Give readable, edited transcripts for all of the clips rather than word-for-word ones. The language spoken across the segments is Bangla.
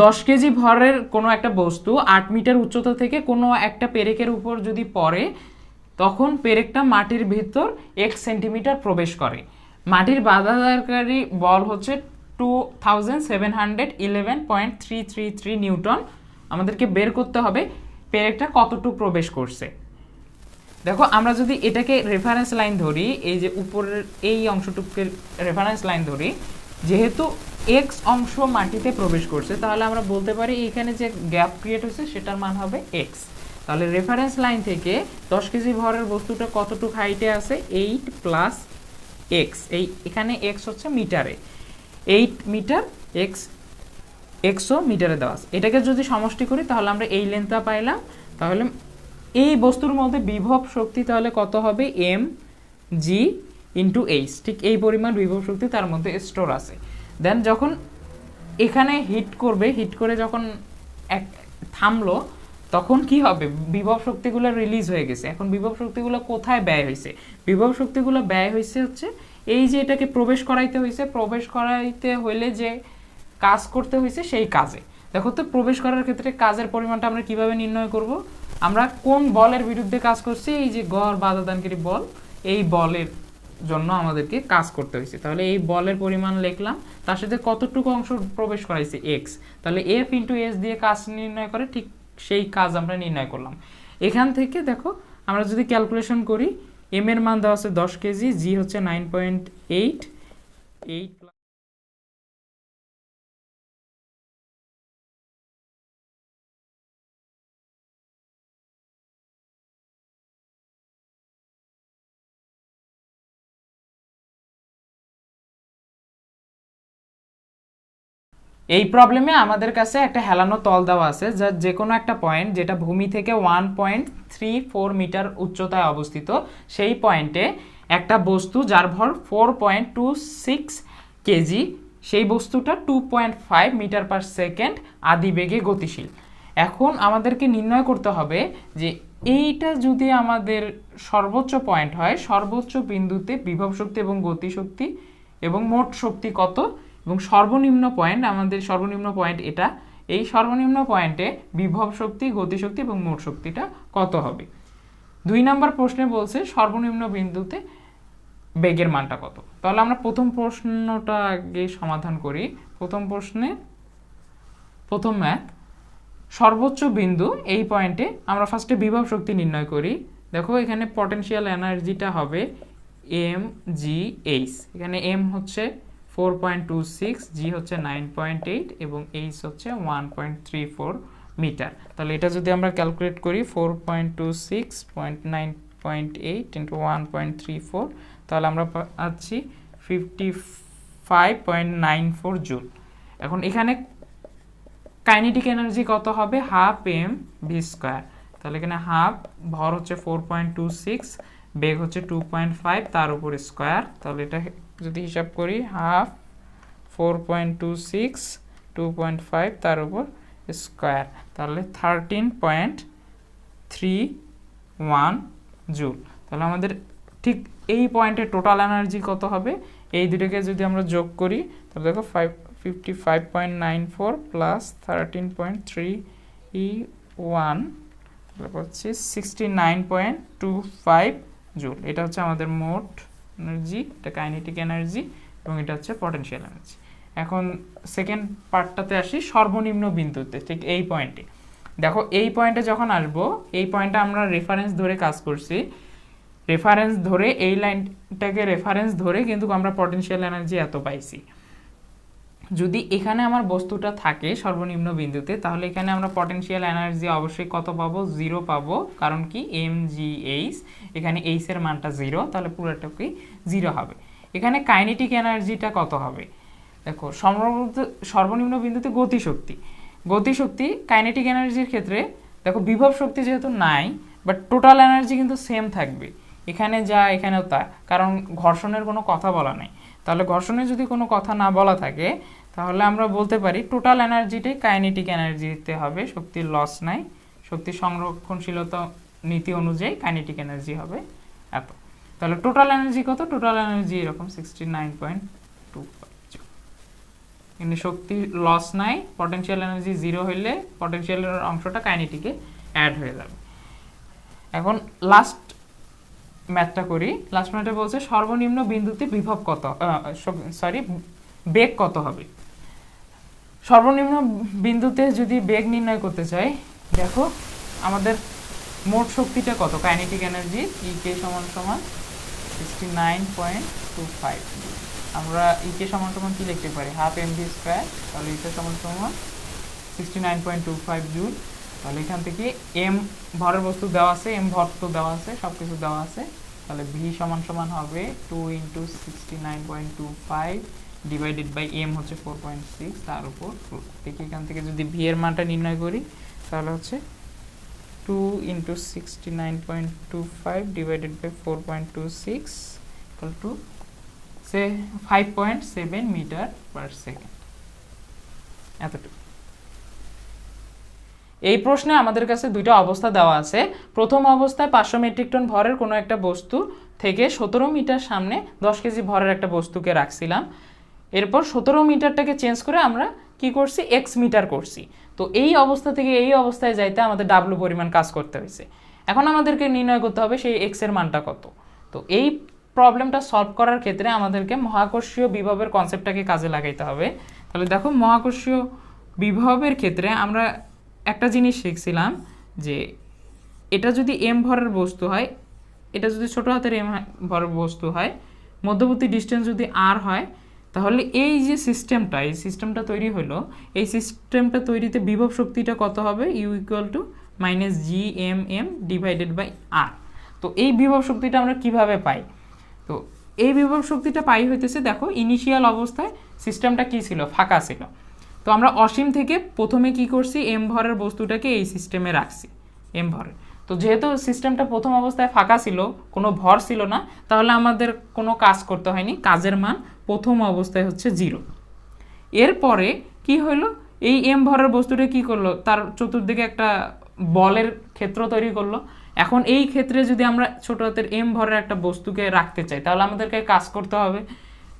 10 কেজি ভরের কোনো একটা বস্তু 8 মিটার উচ্চতা থেকে কোনো একটা পেরেকের উপর যদি পড়ে, তখন পেরেকটা মাটির ভিতর 1 সেন্টিমিটার প্রবেশ করে। মাটির বাধাদারকারী বল হচ্ছে 2711.333 নিউটন। আমাদেরকে বের করতে হবে পেরেকটা কতটুকু প্রবেশ করছে। দেখো আমরা যদি এটাকে রেফারেন্স লাইন ধরি, এই যে উপরের এই অংশটুকুকে রেফারেন্স লাইন ধরি, যেহেতু এক্স অংশ মাটিতে প্রবেশ করছে, তাহলে আমরা বলতে পারি এখানে যে গ্যাপ ক্রিয়েট হয়েছে সেটার মান হবে এক্স। তাহলে রেফারেন্স লাইন থেকে 10 কেজি ভরের বস্তুটা কতটুকু হাইটে আছে, 8 প্লাস এক্স, এই এখানে এক্স হচ্ছে মিটারে, 8 মিটার এক্স, এক্সও মিটারে দেওয়া আছে। এটাকে যদি সমষ্টি করি তাহলে আমরা এই লেন্থটা পাইলাম। তাহলে এই বস্তুর মধ্যে বিভব শক্তি তাহলে কত হবে, এম জি ইন্টু এইচ, ঠিক এই পরিমাণ বিভব শক্তি তার মধ্যে স্টোর আছে। দেন যখন এখানে হিট করবে, হিট করে যখন এক থামলো, তখন কি হবে, বিভব শক্তিগুলো রিলিজ হয়ে গেছে। এখন বিভব শক্তিগুলো কোথায় ব্যয় হয়েছে, বিভব শক্তিগুলো ব্যয় হয়েছে হচ্ছে এই যে এটাকে প্রবেশ করাইতে হয়েছে, প্রবেশ করাইতে হইলে যে কাজ করতে হয়েছে সেই কাজে। দেখো তো প্রবেশ করার ক্ষেত্রে কাজের পরিমাণটা আমরা কিভাবে নির্ণয় করব, আমরা কোন বলের বিরুদ্ধে কাজ করছি, এই যে গড় বাধাদানকারী বল, এই বলের জন্য আমাদেরকে কাজ করতে হয়েছে। তাহলে এই বলের পরিমাণ লিখলাম, তার সাথে কতটুকু অংশ প্রবেশ করাইছে এক্স, তাহলে এফ ইন্টু এস দিয়ে কাজ নির্ণয় করে, ঠিক সেই কাজ আমরা নির্ণয় করলাম। এখান থেকে দেখো আমরা যদি ক্যালকুলেশন করি, এম এর মান দেওয়া আছে 10 কেজি, জি হচ্ছে 9.8, এই প্রবলেমে আমাদের কাছে একটা হেলানো তল দেওয়া আছে, যার যে কোনো একটা পয়েন্ট যেটা ভূমি থেকে 1.34 মিটার উচ্চতায় অবস্থিত, সেই পয়েন্টে একটা বস্তু যার ভর 4.26 কেজি, সেই বস্তুটা 2.5 মিটার পার সেকেন্ড আদি বেগে গতিশীল। এখন আমাদেরকে নির্ণয় করতে হবে যে এইটা যদি আমাদের সর্বোচ্চ পয়েন্ট হয়, সর্বোচ্চ বিন্দুতে বিভব শক্তি এবং গতিশক্তি এবং মোট শক্তি কত, এবং সর্বনিম্ন পয়েন্ট, আমাদের সর্বনিম্ন পয়েন্ট এটা, এই সর্বনিম্ন পয়েন্টে বিভব শক্তি, গতিশক্তি এবং মোট শক্তিটা কত হবে। 2 নম্বর প্রশ্নে বলছে সর্বনিম্ন বিন্দুতে বেগের মানটা কত। তাহলে আমরা প্রথম প্রশ্নটা আগে সমাধান করি। প্রথম প্রশ্নে প্রথম ম্যাথ, সর্বোচ্চ বিন্দু এই পয়েন্টে আমরা ফার্স্টে বিভব শক্তি নির্ণয় করি। দেখো এখানে পটেনশিয়াল এনার্জিটা হবে এম জি এইচ, এখানে এম হচ্ছে 4.26, জি হচ্ছে 9.8 এবং এইচ হচ্ছে 1.34 মিটার। তাহলে এটা যদি আমরা ক্যালকুলেট করি 4.26.9.8 ইন্টু 1.34, তাহলে আমরা পাচ্ছি 55.94 জুল। এখন এখানে কাইনেটিক এনার্জি কত হবে, হাফ এম ভি স্কোয়ার। তাহলে এখানে হাফ, ভর হচ্ছে 4.26, বেগ হচ্ছে 2.5, তার উপর স্কোয়ার। তাহলে এটা যদি হিসাব করি, হাফ 4.26 2.5 তার উপর স্কোয়ার, তাহলে 13.31 জুল। তাহলে আমাদের ঠিক এই পয়েন্টে টোটাল এনার্জি কত হবে, এই দুটোকে যদি আমরা যোগ করি, তাহলে দেখো 55.94 প্লাস 13.31, তাহলে হচ্ছে 69.25 জুল। এটা হচ্ছে আমাদের মোট এনার্জি, এটা কাইনেটিক এনার্জি, এবং এটা হচ্ছে পটেনশিয়াল এনার্জি। এখন সেকেন্ড পার্টটাতে আসি, সর্বনিম্ন বিন্দুতে, ঠিক এই পয়েন্টে। দেখো এই পয়েন্টে যখন আসবো, এই পয়েন্টে আমরা রেফারেন্স ধরে কাজ করছি, রেফারেন্স ধরে এই লাইনটাকে রেফারেন্স ধরে কিন্তু আমরা পটেনশিয়াল এনার্জি এত পাইছি। যদি এখানে আমার বস্তুটা থাকে সর্বনিম্ন বিন্দুতে, তাহলে এখানে আমরা পটেনশিয়াল এনার্জি অবশ্যই কত পাবো, 0 পাবো, কারণ কি এম জি এইচ, এখানে এইচ এর মানটা 0, তাহলে পুরোটাকেই 0 হবে। এখানে কাইনেটিক এনার্জিটা কত হবে, দেখো সর্বনিম্ন বিন্দুতে গতিশক্তি, গতিশক্তি কাইনেটিক এনার্জির ক্ষেত্রে দেখো বিভব শক্তি যেহেতু নাই, বাট টোটাল এনার্জি কিন্তু সেম থাকবে, এখানে যা এখানেও তা, কারণ ঘর্ষণের কোনো কথা বলা নেই। তাহলে ঘর্ষণের যদি কোনো কথা না বলা থাকে, তাহলে আমরা বলতে পারি টোটাল এনার্জিটাই কাইনেটিক এনার্জিতে হবে, শক্তির লস নাই, শক্তি সংরক্ষণশীলতা নীতি অনুযায়ী কাইনেটিক এনার্জি হবে এত। তাহলে টোটাল এনার্জি কত, টোটাল এনার্জি এরকম 69.25, এখানে শক্তি লস নাই, পটেনশিয়াল এনার্জি 0 হইলে পটেনশিয়ালের অংশটা কাইনেটিকে অ্যাড হয়ে যাবে। এখন লাস্ট ম্যাথটা করি। লাস্ট ম্যাথটা বলছে সর্বনিম্ন বিন্দুতে বিভব কত, বেগ কত হবে। সর্বনিম্ন বিন্দুতে যদি বেগ নির্ণয় করতে চাই, দেখো আমাদের মোট শক্তিটা কত, কাইনেটিক এনার্জি ইকে সমান সমান 69.25। আমরা ইকে সমান সমান কি লিখতে পারি, হাফ এমভি স্কয়ার, তাহলে এটা সমান সমান 69.25 জুল। তাহলে এখান থেকে এম ভরের বস্তু দেওয়া আছে, এম ভর তো দেওয়া আছে, সব কিছু দেওয়া আছে। তাহলে ভি সমান সমান হবে 2 × 69.25 ডিভাইডেড বাই এম হচ্ছে 4.6, তার উপর দেখি এখান থেকে যদি ভি এর মানটা নির্ণয় করি তাহলে হচ্ছে 2 × 69.25 divided by 4.26 equal to 5.7 metre per second. এতটুকু। এই প্রশ্নে আমাদের কাছে দুইটা অবস্থা দেওয়া আছে। প্রথম অবস্থায় 500 মেট্রিক টন ভরের কোনো একটা বস্তু থেকে 17 মিটার সামনে 10 কেজি ভরের একটা বস্তুকে রাখছিলাম। এরপর 17 মিটারটাকে চেঞ্জ করে আমরা কি করছি, এক্স মিটার করছি। তো এই অবস্থা থেকে এই অবস্থায় যাইতে আমাদের ডাব্লু পরিমাণ কাজ করতে হয়েছে। এখন আমাদেরকে নির্ণয় করতে হবে সেই এক্স এর মানটা কত। তো এই প্রবলেমটা সলভ করার ক্ষেত্রে আমাদেরকে মহাকর্ষীয় বিভবের কনসেপ্টটাকে কাজে লাগাইতে হবে। তাহলে দেখো মহাকর্ষীয় বিভবের ক্ষেত্রে আমরা একটা জিনিস শিখছিলাম যে এটা যদি এম ভরের বস্তু হয়, এটা যদি ছোট হাতের এম ভরের বস্তু হয়, মধ্যবর্তী ডিস্টেন্স যদি আর হয়, তাহলে এই যে সিস্টেমটা, এই সিস্টেমটা তৈরি হলো, এই সিস্টেমটা তৈরিতে বিভব শক্তিটা কত হবে, U equal to minus G M M divided by R. তো এই বিভব শক্তিটা আমরা কিভাবে পাই, তো এই বিভব শক্তিটা পাই হইতেছে, দেখো ইনিশিয়াল অবস্থায় সিস্টেমটা কি ছিল, ফাঁকা ছিল। তো আমরা অসীম থেকে প্রথমে কি করছি, এম ভরের বস্তুটাকে এই সিস্টেমে রাখছি, এম ভরের। তো যেহেতু সিস্টেমটা প্রথম অবস্থায় ফাঁকা ছিল, কোনো ভর ছিল না, তাহলে আমাদের কোনো কাজ করতে হয়নি, কাজের মান প্রথম অবস্থায় হচ্ছে 0। এরপরে কি হলো, এই এম ভরের বস্তুটা কি করলো, তার চতুর্দিকে একটা বলের ক্ষেত্র তৈরি করলো। এখন এই ক্ষেত্রে যদি আমরা ছোট হাতের এম ভরের একটা বস্তুকে রাখতে চাই, তাহলে আমাদেরকে কাজ করতে হবে।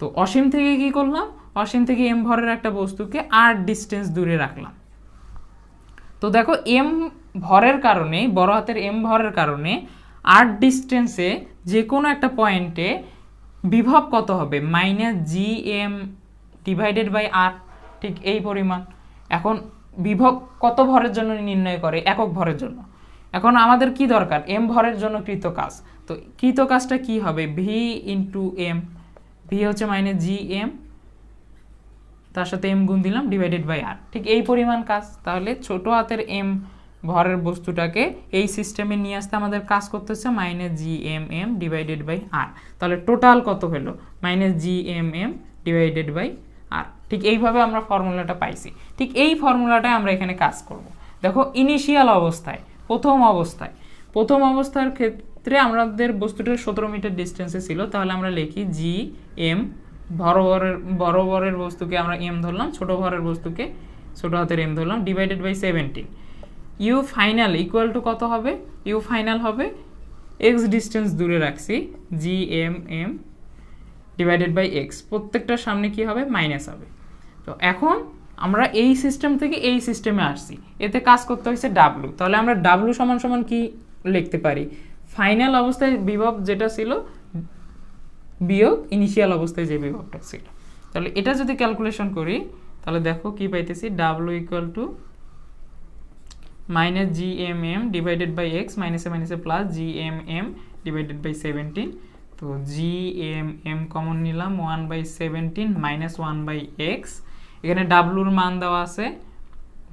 তো অসীম থেকে কি করলাম, অসীম থেকে এম ভরের একটা বস্তুকে আর ডিস্টেন্স দূরে রাখলাম। তো দেখো এম ভরের কারণে, বড় হাতের এম ভরের কারণে আর ডিস্টেন্সে যে কোনো একটা পয়েন্টে বিভব কত হবে, minus G M divided by R, ঠিক এই পরিমাণ। এখন বিভব কত ভরের জন্য নির্ণয় করে, একক ভরের জন্য। এখন আমাদের কি দরকার, এম ভরের জন্য কৃত কাজ। তো কৃত কাজটা কি হবে, ভি ইন্টু এম, ভি হচ্ছে মাইনাস জি এম, তার সাথে এম গুণ দিলাম ডিভাইডেড বাই আর, ঠিক এই পরিমাণ কাজ। তাহলে ছোট হাতের এম ভরের বস্তুটাকে এই সিস্টেমে নিয়ে আসতে আমাদের কাজ করতে হচ্ছে minus G M M divided by R. তাহলে টোটাল কত হলো, minus G M M divided by R. ঠিক এইভাবে আমরা ফর্মুলাটা পাইছি। ঠিক এই ফর্মুলাটাই আমরা এখানে কাজ করব। দেখো ইনিশিয়াল অবস্থায়, প্রথম অবস্থার ক্ষেত্রে আমাদের বস্তুটার 17 মিটার ডিস্টেন্সে ছিল। তাহলে আমরা লিখি জি এম, বড় ভরের বস্তুকে আমরা এম ধরলাম, ছোট ভরের বস্তুকে ছোট হাতের এম ধরলাম, divided by 17। U final equal to কত হবে, ইউ ফাইনাল হবে এক্স ডিস্টেন্স দূরে রাখছি, G M M divided by X, প্রত্যেকটার সামনে কি হবে, মাইনাস হবে। তো এখন আমরা এই সিস্টেম থেকে এই সিস্টেমে আসছি, এতে কাজ করতে হয়েছে ডাব্লু। তাহলে আমরা ডাব্লু সমান সমান কি লিখতে পারি, ফাইনাল অবস্থায় বিভব যেটা ছিল বিয়োগ ইনিশিয়াল অবস্থায় যে বিভবটা ছিল। তাহলে এটা যদি ক্যালকুলেশন করি তাহলে দেখো কি পাইতেছি, W equal to minus G M M divided by X, মাইনাসে মাইনাসে plus G M M divided by 17। তো জি এম এম কমন নিলাম, 1/17 মাইনাস 1/x। এখানে ডাব্লুর মান দেওয়া আছে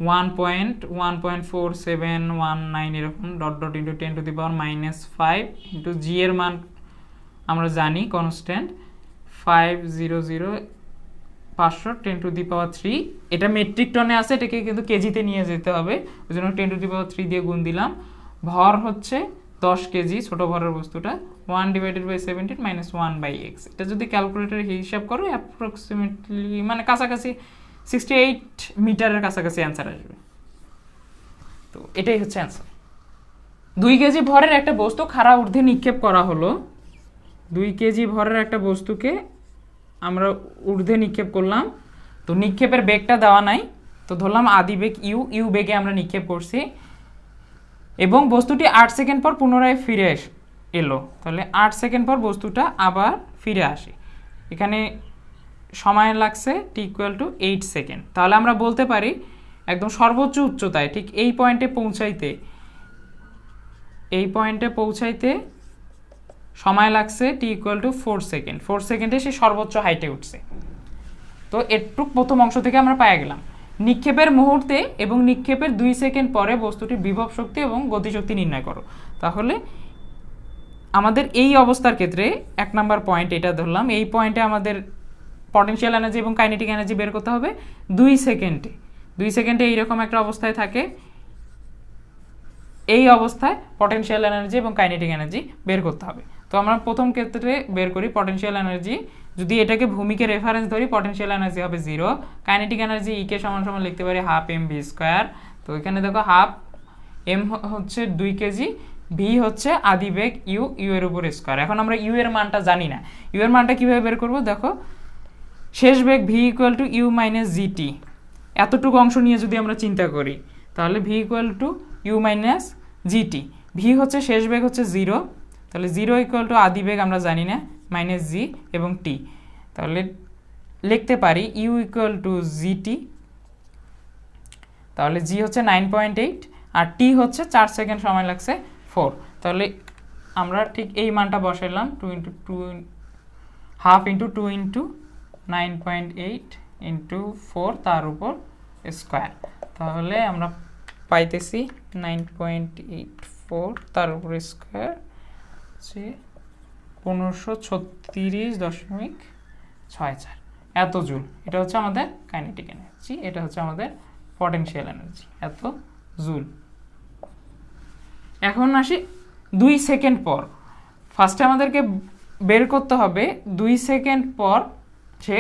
1.14719 এরকম, dot dot into 10 to the power -5 into G এর মান আমরা জানি কনস্ট্যান্ট 500 500 10 টু দি পাওয়ার 3। এটা মেট্রিক টনে আছে, এটাকে কিন্তু কেজিতে নিয়ে যেতে হবে, ওই জন্য 10 টু দি পাওয়ার 3 দিয়ে গুণ দিলাম। ভর হচ্ছে 10 কেজি, ছোট ভরের বস্তুটা, 1/17 মাইনাস 1/x। এটা যদি ক্যালকুলেটরে হিসাব করো অ্যাপ্রক্সিমেটলি মানে কাছাকাছি 68 মিটারের কাছাকাছি অ্যান্সার আসবে। তো এটাই হচ্ছে অ্যান্সার। 2 কেজি ভরের একটা বস্তু খাড়া ঊর্ধ্বে নিক্ষেপ করা হলো। 2 কেজি ভরের একটা বস্তুকে আমরা ঊর্ধ্বে নিক্ষেপ করলাম, তো নিক্ষেপের বেগটা দেওয়া নাই, তো ধরলাম আদি বেগ ইউ বেগে আমরা নিক্ষেপ করছি এবং বস্তুটি 8 সেকেন্ড পর পুনরায় ফিরে এলো, তাহলে 8 সেকেন্ড পর বস্তুটা আবার ফিরে আসে। এখানে সময় লাগছে টি ইকুয়াল টু 8 সেকেন্ড। তাহলে আমরা বলতে পারি একদম সর্বোচ্চ উচ্চতায় ঠিক এই পয়েন্টে পৌঁছাইতে সময় লাগছে টি ইকুয়াল টু 4 সেকেন্ড। 4 সেকেন্ডে সে সর্বোচ্চ হাইটে উঠছে। তো এটুক প্রথম অংশ থেকে আমরা পাওয়া গেলাম। নিক্ষেপের মুহূর্তে এবং নিক্ষেপের 2 সেকেন্ড পরে বস্তুটির বিভব শক্তি এবং গতিশক্তি নির্ণয় করো। তাহলে আমাদের এই অবস্থার ক্ষেত্রে 1 নাম্বার পয়েন্ট এটা ধরলাম, এই পয়েন্টে আমাদের পটেনশিয়াল এনার্জি এবং কাইনেটিক এনার্জি বের করতে হবে 2 সেকেন্ডে। 2 সেকেন্ডে এইরকম একটা অবস্থায় থাকে, এই অবস্থায় পটেনশিয়াল এনার্জি এবং কাইনেটিক এনার্জি বের করতে হবে। তো আমরা প্রথম ক্ষেত্রে বের করি পটেনশিয়াল এনার্জি। যদি এটাকে ভূমিকে রেফারেন্স ধরি, পটেনশিয়াল এনার্জি হবে 0, কাইনেটিক এনার্জি ই কে সমান সমান লিখতে পারি হাফ এম ভি স্কোয়ার। তো এখানে দেখো হাফ এম হচ্ছে 2 কেজি, ভি হচ্ছে আদি বেগ ইউ এর উপর স্কোয়ার। এখন আমরা ইউ এর মানটা জানি না, ইউ এর মানটা কীভাবে বের করবো? দেখো শেষ বেগ V equal to U minus GT, এতটুকু অংশ নিয়ে যদি আমরা চিন্তা করি তাহলে V equal to U minus GT, V হচ্ছে শেষ বেগ হচ্ছে 0, তাহলে 0 ইকুয়াল টু আদি বেগ আমরা জানি না মাইনাস জি এবং টি, তাহলে লিখতে পারি ইউ ইকুয়াল টু জিটি, তাহলে জি হচ্ছে 9.8 আর টি হচ্ছে 4 সেকেন্ড সময় লাগছে 4। তাহলে আমরা ঠিক এই মানটা বসাইলাম 2 into 2 half into 2 into 9.8 into 4 তার উপর স্কোয়ার, তাহলে আমরা পাইতেছি 9.84 তার উপর স্কোয়ার হচ্ছে 1536.64 এত জুল। এটা হচ্ছে আমাদের কাইনেটিক এনার্জি, এটা হচ্ছে আমাদের পটেনশিয়াল এনার্জি, এত জুল। এখন আসি 2 সেকেন্ড পর। ফার্স্টে আমাদেরকে বের করতে হবে 2 সেকেন্ড পর সে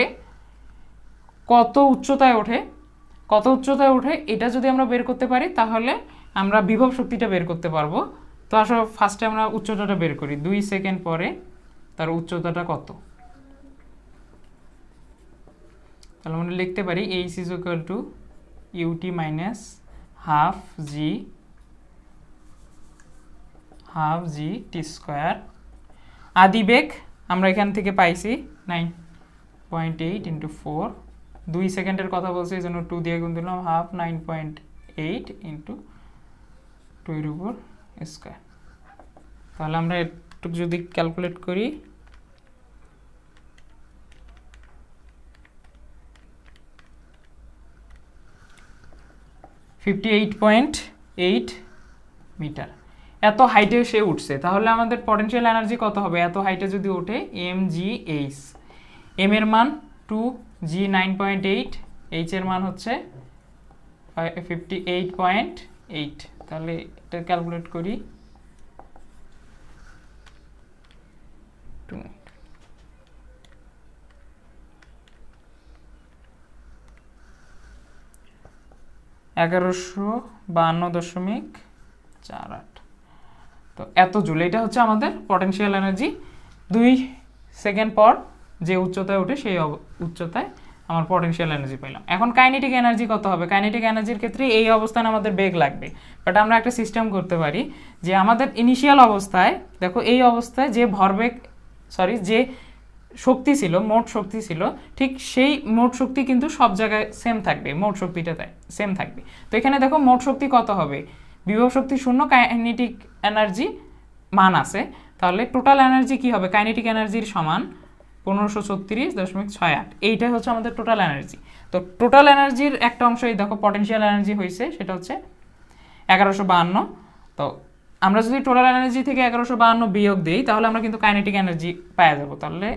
কত উচ্চতায় ওঠে, এটা যদি আমরা বের করতে পারি তাহলে আমরা বিভব শক্তিটা বের করতে পারবো। তো আসলে ফার্স্টে আমরা উচ্চতাটা বের করি, 2 সেকেন্ড পরে তার উচ্চতাটা কত, তাহলে আমরা লিখতে পারি H is equal to U T minus half G T square. আদি বেগ আমরা এখান থেকে পাইছি 9.8 ইন্টু 4, 2 সেকেন্ডের কথা বলছি এই জন্য 2 দিয়ে গুণ দিলাম, হাফ 9.8 ইন্টু 2 এর উপর স্কোয়ার। তাহলে আমরা একটু যদি ক্যালকুলেট করি, (58.8 মিটার এত হাইটে সে উঠছে। তাহলে আমাদের পটেনশিয়াল এনার্জি কত হবে এত হাইটে যদি ওঠে? এম জি এইচ, এম এর মান 2, জি 9.8, এইচ এর মান হচ্ছে 58.8। তাহলে এটা ক্যালকুলেট করি, 1152.48। তো এত জুল, এটা হচ্ছে আমাদের পটেনশিয়াল এনার্জি। 2 সেকেন্ড পর যে উচ্চতায় ওঠে সেই উচ্চতায় আমার পটেনশিয়াল এনার্জি পেলাম। এখন কাইনেটিক এনার্জি কত হবে? কাইনেটিক এনার্জির ক্ষেত্রে এই অবস্থানে আমাদের বেগ লাগবে, বাট আমরা একটা সিস্টেম করতে পারি যে আমাদের ইনিশিয়াল অবস্থায় দেখো এই অবস্থায় যে ভরবেগ যে শক্তি ছিল, মোট শক্তি ছিল, ঠিক সেই মোট শক্তি কিন্তু সব জায়গায় সেম থাকবে, মোট শক্তিটা সেম থাকবে। তো এখানে দেখো মোট শক্তি কত হবে? বিভব শক্তি 0, কাইনেটিক এনার্জি মান আছে, তাহলে টোটাল এনার্জি কি হবে? কাইনেটিক এনার্জির সমান 1536.68, এইটাই হচ্ছে আমাদের টোটাল এনার্জি। তো টোটাল এনার্জির একটা অংশ এই দেখো পটেনশিয়াল এনার্জি হয়েছে, সেটা হচ্ছে 1152। তো আমরা যদি টোটাল এনার্জি থেকে 1152 বিয়োগ দিই তাহলে আমরা কিন্তু কাইনেটিক এনার্জি পাওয়া যাবো। তাহলে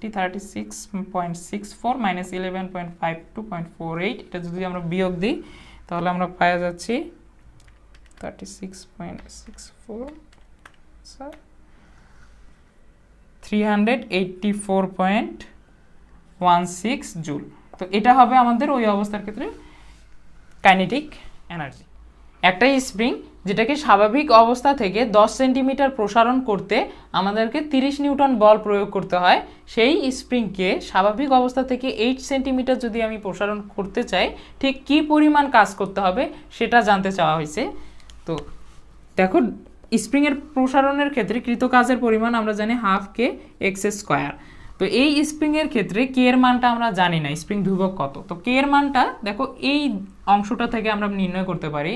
36.64 মাইনাস 11.52.48, এটা যদি আমরা বিয়োগ দিই তাহলে আমরা পাওয়া যাচ্ছি 36.64 384.16 জুল। তো এটা হবে আমাদের ওই অবস্থার ক্ষেত্রে কাইনেটিক এনার্জি। একটাই স্প্রিং যেটাকে স্বাভাবিক অবস্থা থেকে 10 সেন্টিমিটার প্রসারণ করতে আমাদেরকে 30 নিউটন বল প্রয়োগ করতে হয়, সেই স্প্রিংকে স্বাভাবিক অবস্থা থেকে 8 সেন্টিমিটার যদি আমি প্রসারণ করতে চাই ঠিক কী পরিমাণ কাজ করতে হবে সেটা জানতে চাওয়া হয়েছে। তো দেখো স্প্রিংয়ের প্রসারণের ক্ষেত্রে কৃত কাজের পরিমাণ আমরা জানি হাফ কে এক্স স্কোয়ার। তো এই স্প্রিংয়ের ক্ষেত্রে কে এর মানটা আমরা জানি না, স্প্রিং ধ্রুবক কত। তো কে এর মানটা দেখো এই অংশটা থেকে আমরা নির্ণয় করতে পারি।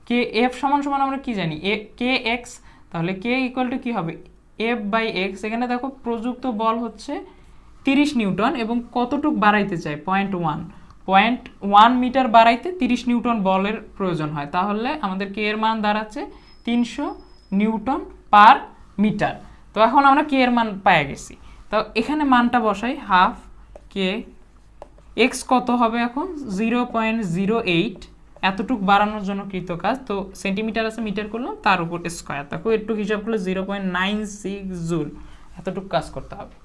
কে এফ সমান সমান আমরা কি জানি, কে এক্স, তাহলে কে ইকুয়াল টু কী হবে এফ বাই এক্স। এখানে দেখো প্রযুক্ত বল হচ্ছে 30 নিউটন এবং কতটুক বাড়াইতে চাই 0.1 মিটার বাড়াইতে 30 নিউটন বলের প্রয়োজন হয়, তাহলে আমাদের কে এর মান দাঁড়াচ্ছে 300 নিউটন পার মিটার। তো এখন আমরা কে এর মান পেয়ে গেছি, তো এখানে মানটা বসাই হাফ কে এক্স কত হবে এখন 0.08, এতটুক বাড়ানোর জন্য কৃত কাজ। তো সেন্টিমিটার আছে মিটার করলাম তার উপর স্কোয়ার, তাকে একটু হিসাব করলে 0.96 জুল এতটুক কাজ করতে হবে।